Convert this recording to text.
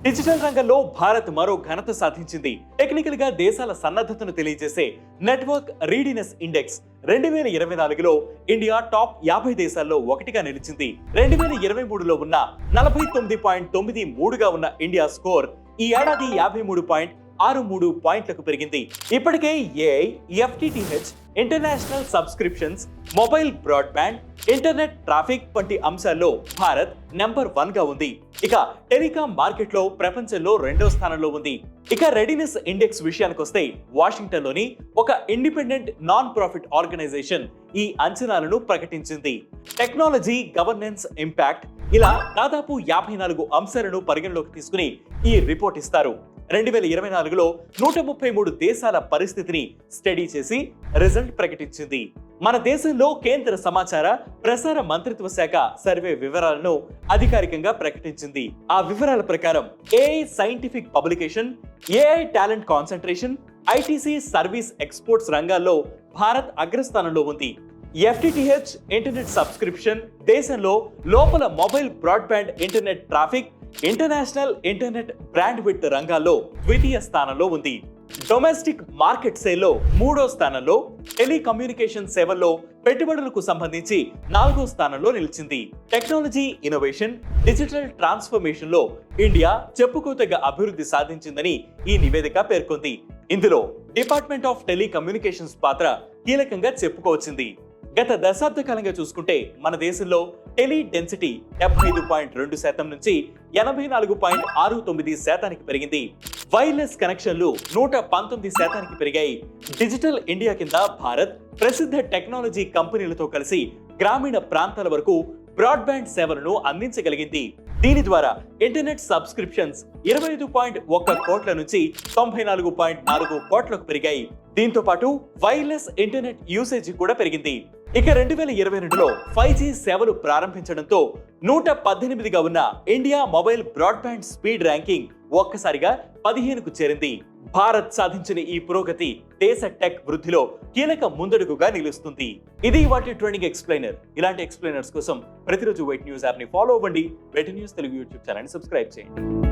Digital రంగంలో భారత్ మరో ఘనత సాధించింది. టెక్నికల్ గా దేశాల సన్నద్ధతను తెలియజేసే నెట్వర్క్ రీడినెస్ ఇండెక్స్ 2024లో ఇండియా టాప్ 50 దేశాల్లో ఒకటిగా నిలిచింది. 2023లో ఉన్న 49.93గా ఉన్న ఇండియా స్కోర్ ఈ ఏడాది 53.63 పాయింట్లకు పెరిగింది. ఇప్పటికే AI, FTTH, international subscriptions, mobile broadband, internet traffic వంటి అంశాల్లో భారత్ నెంబర్ 1 గా ఉంది. ఇక టెలికాం మార్కెట్లో ప్రపంచంలో 2వ స్థానంలో ఉంది. ఇక రెడీనెస్ ఇండెక్స్ విషయానికొస్తే వాషింగ్టన్ లోని ఒక ఇండిపెండెంట్ నాన్ ప్రాఫిట్ ఆర్గనైజేషన్ ఈ అంచనాలను ప్రకటించింది. టెక్నాలజీ, గవర్నెన్స్, ఇంపాక్ట్ ఇలా దాదాపు 54 అంశాలను పరిగణలోకి తీసుకుని ఈ రిపోర్ట్ ఇస్తారు. 2024లో 133 దేశాల పరిస్థితిని స్టడీ చేసి రిజల్ట్ ప్రకటించింది. మన దేశంలో కేంద్ర సమాచార ప్రసార మంత్రిత్వ శాఖ సర్వే వివరాలను అధికారికంగా ప్రకటించింది. ఆ వివరాల ప్రకారం AI scientific publication, AI talent concentration, ITC service exports రంగాల్లో భారత్ అగ్రస్థానంలో ఉంది. ఎఫ్టిటిహెచ్ ఇంటర్నెట్ సబ్స్క్రిప్షన్, దేశంలో లోపల mobile broadband internet traffic, international internet brand width రంగాల్లో ద్వితీయ స్థానంలో ఉంది. డొమెస్టిక్ మార్కెట్ సేల్లో 3వ స్థానంలో, టెలికమ్యూనికేషన్ సేవల్లో పెట్టుబడులకు సంబంధించి 4వ స్థానంలో నిలిచింది. టెక్నాలజీ ఇన్నోవేషన్, డిజిటల్ ట్రాన్స్ఫర్మేషన్ లో ఇండియా చెప్పుకోదగ్గ అభివృద్ధి సాధించిందని ఈ నివేదిక పేర్కొంది. ఇందులో డిపార్ట్మెంట్ ఆఫ్ టెలికమ్యూనికేషన్స్ పాత్ర కీలకంగా చెప్పుకోవచ్చింది. గత దశాబ్ద కాలంగా చూసుకుంటే మన దేశంలో టెలి డెన్సిటీ 75.2% నుంచి 84.69% పెరిగింది. వైర్లెస్ కనెక్షన్లు 119% పెరిగాయి. డిజిటల్ ఇండియా కింద భారత్ ప్రసిద్ధ టెక్నాలజీ కంపెనీలతో కలిసి గ్రామీణ ప్రాంతాల వరకు బ్రాడ్బ్యాండ్ సేవలను అందించగలిగింది. దీని ద్వారా ఇంటర్నెట్ సబ్స్క్రిప్షన్స్ 25.1 కోట్ల నుంచి 94.4 కోట్లకు పెరిగాయి. దీంతో పాటు వైర్లెస్ ఇంటర్నెట్ యూసేజ్ కూడా పెరిగింది. ఇక 2022లో 5G సేవలు ప్రారంభించడంతో 118గా ఉన్న India mobile broadband speed ranking ఒక్కసారిగా 15కు చేరింది. భారత్ సాధించిన ఈ పురోగతి దేశ టెక్ వృద్ధిలో కీలక ముందడుగుగా నిలుస్తుంది. ఇది వాటి ట్రెండింగ్ ఎక్స్ప్లెయినర్. ఇలాంటి ఎక్స్ప్లెయినర్స్ కోసం ప్రతిరోజు వెయిట్ న్యూస్ యాప్ ని ఫాలో అవ్వండి. Weight news Telugu YouTube channel ని సబ్స్క్రైబ్ చేయండి.